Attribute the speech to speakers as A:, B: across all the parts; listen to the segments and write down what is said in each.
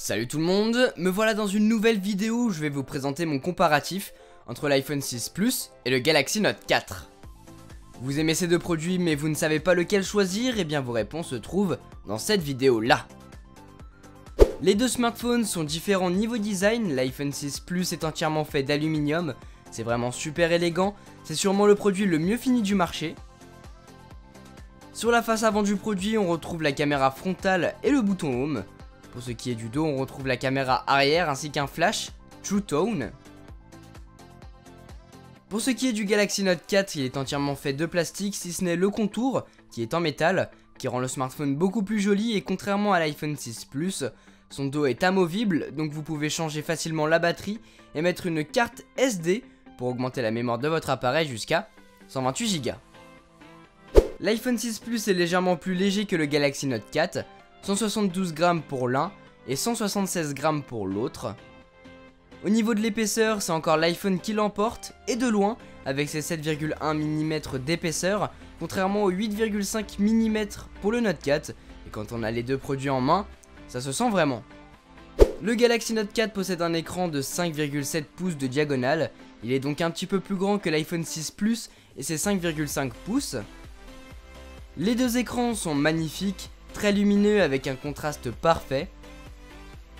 A: Salut tout le monde, me voilà dans une nouvelle vidéo où je vais vous présenter mon comparatif entre l'iPhone 6 Plus et le Galaxy Note 4. Vous aimez ces deux produits mais vous ne savez pas lequel choisir, et bien vos réponses se trouvent dans cette vidéo là. Les deux smartphones sont différents niveau design, l'iPhone 6 Plus est entièrement fait d'aluminium, c'est vraiment super élégant, c'est sûrement le produit le mieux fini du marché. Sur la face avant du produit on retrouve la caméra frontale et le bouton Home. Pour ce qui est du dos, on retrouve la caméra arrière ainsi qu'un flash True Tone. Pour ce qui est du Galaxy Note 4, il est entièrement fait de plastique, si ce n'est le contour qui est en métal, qui rend le smartphone beaucoup plus joli, et contrairement à l'iPhone 6 Plus, son dos est amovible, donc vous pouvez changer facilement la batterie et mettre une carte SD pour augmenter la mémoire de votre appareil jusqu'à 128 Go. L'iPhone 6 Plus est légèrement plus léger que le Galaxy Note 4, 172 grammes pour l'un et 176 grammes pour l'autre. Au niveau de l'épaisseur, c'est encore l'iPhone qui l'emporte, et de loin, avec ses 7,1 mm d'épaisseur, contrairement aux 8,5 mm pour le Note 4, et quand on a les deux produits en main, ça se sent vraiment. Le Galaxy Note 4 possède un écran de 5,7 pouces de diagonale, il est donc un petit peu plus grand que l'iPhone 6 Plus et ses 5,5 pouces. Les deux écrans sont magnifiques, très lumineux avec un contraste parfait.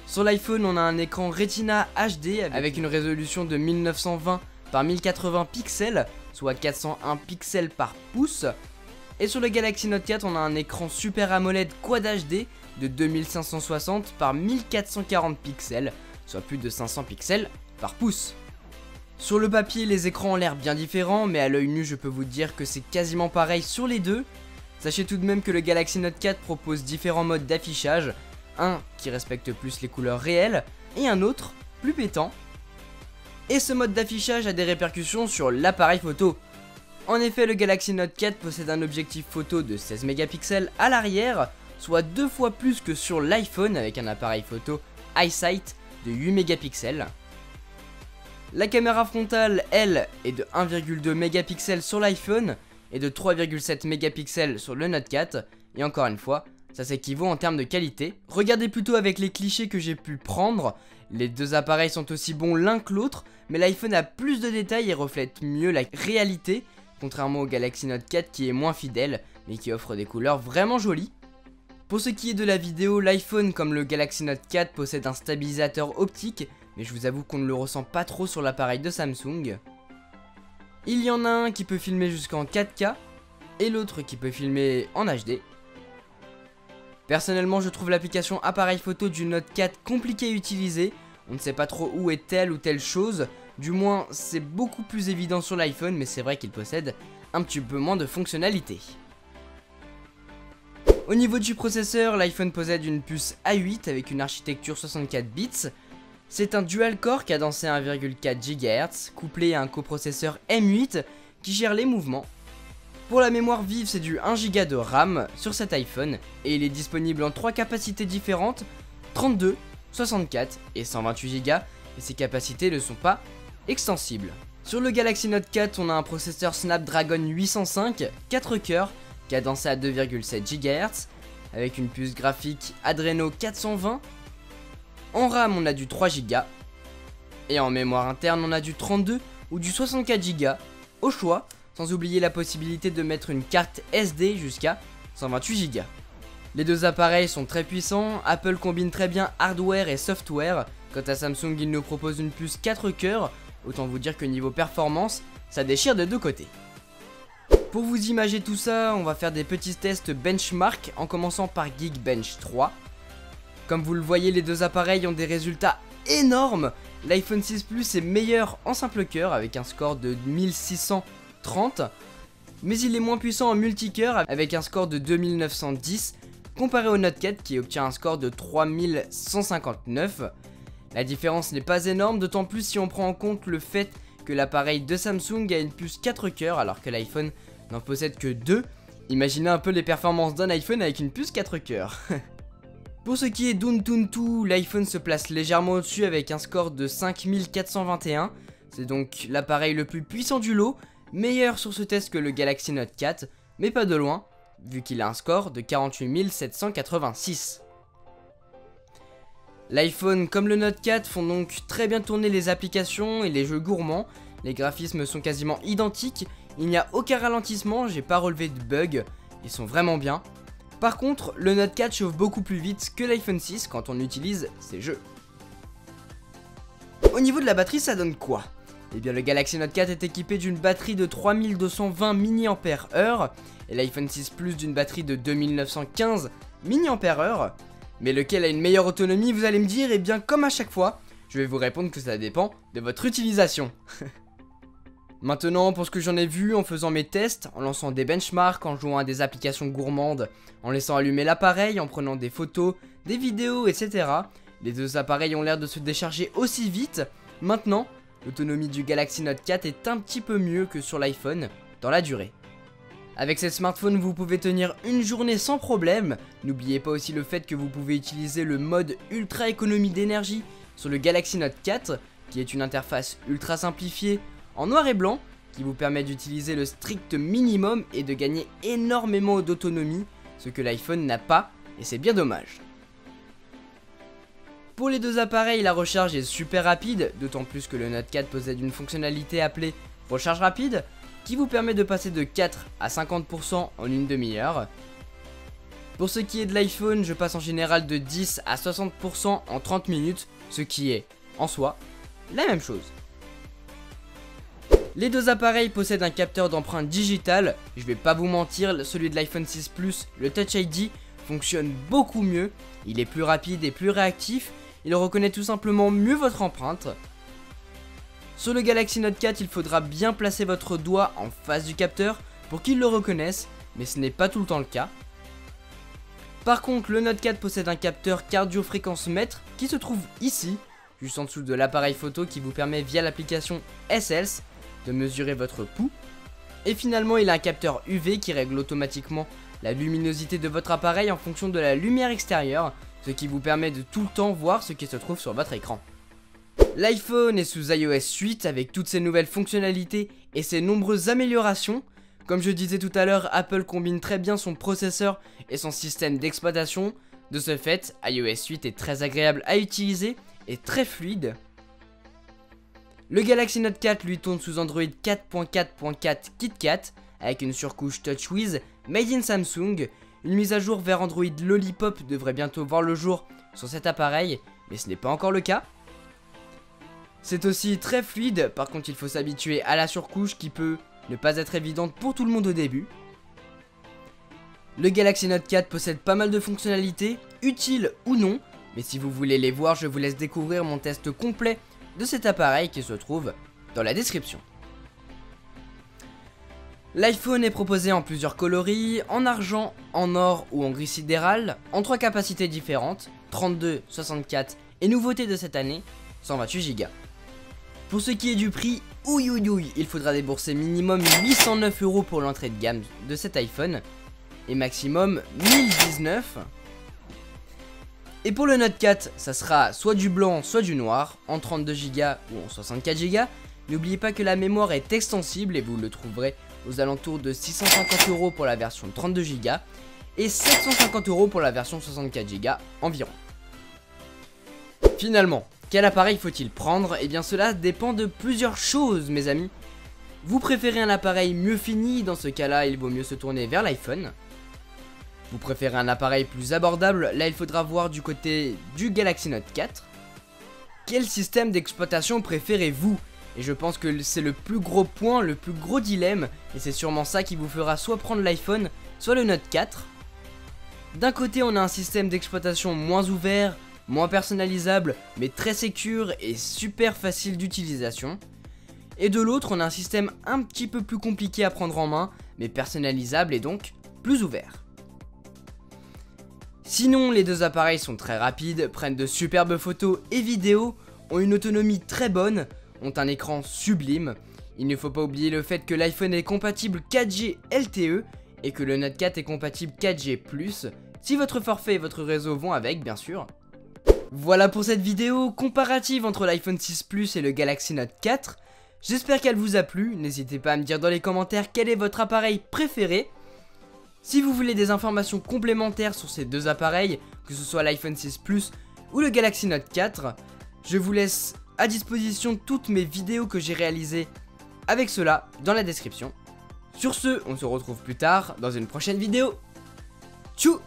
A: Sur l'iPhone, on a un écran Retina HD avec une résolution de 1920 par 1080 pixels, soit 401 pixels par pouce. Et sur le Galaxy Note 4, on a un écran Super AMOLED Quad HD de 2560 par 1440 pixels, soit plus de 500 pixels par pouce. Sur le papier, les écrans ont l'air bien différents, mais à l'œil nu, je peux vous dire que c'est quasiment pareil sur les deux. Sachez tout de même que le Galaxy Note 4 propose différents modes d'affichage, un qui respecte plus les couleurs réelles et un autre plus pétant. Et ce mode d'affichage a des répercussions sur l'appareil photo. En effet, le Galaxy Note 4 possède un objectif photo de 16 mégapixels à l'arrière, soit 2 fois plus que sur l'iPhone avec un appareil photo iSight de 8 mégapixels. La caméra frontale, elle, est de 1,2 mégapixels sur l'iPhone et de 3,7 mégapixels sur le Note 4, et encore une fois, ça s'équivaut en termes de qualité. Regardez plutôt avec les clichés que j'ai pu prendre, les deux appareils sont aussi bons l'un que l'autre, mais l'iPhone a plus de détails et reflète mieux la réalité, contrairement au Galaxy Note 4 qui est moins fidèle, mais qui offre des couleurs vraiment jolies. Pour ce qui est de la vidéo, l'iPhone comme le Galaxy Note 4 possède un stabilisateur optique, mais je vous avoue qu'on ne le ressent pas trop sur l'appareil de Samsung. Il y en a un qui peut filmer jusqu'en 4K et l'autre qui peut filmer en HD. Personnellement, je trouve l'application appareil photo du Note 4 compliquée à utiliser. On ne sait pas trop où est telle ou telle chose. Du moins, c'est beaucoup plus évident sur l'iPhone, mais c'est vrai qu'il possède un petit peu moins de fonctionnalités. Au niveau du processeur, l'iPhone possède une puce A8 avec une architecture 64 bits. C'est un dual-core cadencé à 1,4 GHz, couplé à un coprocesseur M8 qui gère les mouvements. Pour la mémoire vive, c'est du 1 Go de RAM sur cet iPhone, et il est disponible en 3 capacités différentes, 32, 64 et 128 Go, et ces capacités ne sont pas extensibles. Sur le Galaxy Note 4, on a un processeur Snapdragon 805, 4 cœurs, cadencé à 2,7 GHz, avec une puce graphique Adreno 420. En RAM, on a du 3 Go, et en mémoire interne, on a du 32 ou du 64 Go, au choix, sans oublier la possibilité de mettre une carte SD jusqu'à 128 Go. Les deux appareils sont très puissants, Apple combine très bien hardware et software, quant à Samsung, il nous propose une puce 4 cœurs, autant vous dire que niveau performance, ça déchire de deux côtés. Pour vous imager tout ça, on va faire des petits tests benchmark en commençant par Geekbench 3. Comme vous le voyez, les deux appareils ont des résultats énormes. L'iPhone 6 Plus est meilleur en simple cœur avec un score de 1630, mais il est moins puissant en multicœur avec un score de 2910 comparé au Note 4 qui obtient un score de 3159. La différence n'est pas énorme, d'autant plus si on prend en compte le fait que l'appareil de Samsung a une puce 4 cœurs alors que l'iPhone n'en possède que 2. Imaginez un peu les performances d'un iPhone avec une puce 4 cœurs. Pour ce qui est d'Antutu, l'iPhone se place légèrement au-dessus avec un score de 5421. C'est donc l'appareil le plus puissant du lot, meilleur sur ce test que le Galaxy Note 4, mais pas de loin, vu qu'il a un score de 48 786. L'iPhone comme le Note 4 font donc très bien tourner les applications et les jeux gourmands, les graphismes sont quasiment identiques, il n'y a aucun ralentissement, j'ai pas relevé de bug, ils sont vraiment bien. Par contre, le Note 4 chauffe beaucoup plus vite que l'iPhone 6 quand on utilise ces jeux. Au niveau de la batterie, ça donne quoi? Eh bien le Galaxy Note 4 est équipé d'une batterie de 3220 mAh et l'iPhone 6 Plus d'une batterie de 2915 mAh. Mais lequel a une meilleure autonomie, vous allez me dire? Eh bien comme à chaque fois, je vais vous répondre que ça dépend de votre utilisation. Maintenant, pour ce que j'en ai vu en faisant mes tests, en lançant des benchmarks, en jouant à des applications gourmandes, en laissant allumer l'appareil, en prenant des photos, des vidéos, etc. Les deux appareils ont l'air de se décharger aussi vite. Maintenant, l'autonomie du Galaxy Note 4 est un petit peu mieux que sur l'iPhone dans la durée. Avec ce smartphone, vous pouvez tenir une journée sans problème. N'oubliez pas aussi le fait que vous pouvez utiliser le mode ultra économie d'énergie sur le Galaxy Note 4, qui est une interface ultra simplifiée en noir et blanc, qui vous permet d'utiliser le strict minimum et de gagner énormément d'autonomie, ce que l'iPhone n'a pas, et c'est bien dommage. Pour les deux appareils, la recharge est super rapide, d'autant plus que le Note 4 possède une fonctionnalité appelée recharge rapide, qui vous permet de passer de 4 à 50% en une demi-heure. Pour ce qui est de l'iPhone, je passe en général de 10 à 60% en 30 minutes, ce qui est, en soi, la même chose. Les deux appareils possèdent un capteur d'empreinte digitale, je vais pas vous mentir, celui de l'iPhone 6 Plus, le Touch ID, fonctionne beaucoup mieux, il est plus rapide et plus réactif, il reconnaît tout simplement mieux votre empreinte. Sur le Galaxy Note 4, il faudra bien placer votre doigt en face du capteur pour qu'il le reconnaisse, mais ce n'est pas tout le temps le cas. Par contre, le Note 4 possède un capteur cardio-fréquence-mètre qui se trouve ici, juste en dessous de l'appareil photo qui vous permet via l'application SLS de mesurer votre pouls. Et finalement, il a un capteur UV qui règle automatiquement la luminosité de votre appareil en fonction de la lumière extérieure, ce qui vous permet de tout le temps voir ce qui se trouve sur votre écran. L'iPhone est sous iOS 8 avec toutes ses nouvelles fonctionnalités et ses nombreuses améliorations. Comme je disais tout à l'heure, Apple combine très bien son processeur et son système d'exploitation. De ce fait, iOS 8 est très agréable à utiliser et très fluide. Le Galaxy Note 4 lui tourne sous Android 4.4.4 KitKat avec une surcouche TouchWiz made in Samsung. Une mise à jour vers Android Lollipop devrait bientôt voir le jour sur cet appareil, mais ce n'est pas encore le cas. C'est aussi très fluide, par contre il faut s'habituer à la surcouche qui peut ne pas être évidente pour tout le monde au début. Le Galaxy Note 4 possède pas mal de fonctionnalités, utiles ou non, mais si vous voulez les voir, je vous laisse découvrir mon test complet de cet appareil qui se trouve dans la description. L'iPhone est proposé en plusieurs coloris, en argent, en or ou en gris sidéral, en 3 capacités différentes, 32, 64 et nouveauté de cette année, 128 Go. Pour ce qui est du prix, il faudra débourser minimum 809 € pour l'entrée de gamme de cet iPhone, et maximum 1019. Et pour le Note 4, ça sera soit du blanc, soit du noir, en 32 Go ou en 64 Go. N'oubliez pas que la mémoire est extensible et vous le trouverez aux alentours de 650 € pour la version 32 Go et 750 € pour la version 64 Go environ. Finalement, quel appareil faut-il prendre? Eh bien cela dépend de plusieurs choses mes amis. Vous préférez un appareil mieux fini, dans ce cas-là il vaut mieux se tourner vers l'iPhone. Vous préférez un appareil plus abordable, là il faudra voir du côté du Galaxy Note 4. Quel système d'exploitation préférez-vous? Et je pense que c'est le plus gros point, le plus gros dilemme, et c'est sûrement ça qui vous fera soit prendre l'iPhone, soit le Note 4. D'un côté on a un système d'exploitation moins ouvert, moins personnalisable, mais très sécure et super facile d'utilisation. Et de l'autre on a un système un petit peu plus compliqué à prendre en main, mais personnalisable et donc plus ouvert. Sinon, les deux appareils sont très rapides, prennent de superbes photos et vidéos, ont une autonomie très bonne, ont un écran sublime. Il ne faut pas oublier le fait que l'iPhone est compatible 4G LTE et que le Note 4 est compatible 4G+, si votre forfait et votre réseau vont avec, bien sûr. Voilà pour cette vidéo comparative entre l'iPhone 6 Plus et le Galaxy Note 4. J'espère qu'elle vous a plu, n'hésitez pas à me dire dans les commentaires quel est votre appareil préféré. Si vous voulez des informations complémentaires sur ces deux appareils, que ce soit l'iPhone 6 Plus ou le Galaxy Note 4. Je vous laisse à disposition toutes mes vidéos que j'ai réalisées avec cela dans la description. Sur ce, on se retrouve plus tard dans une prochaine vidéo. Tchou!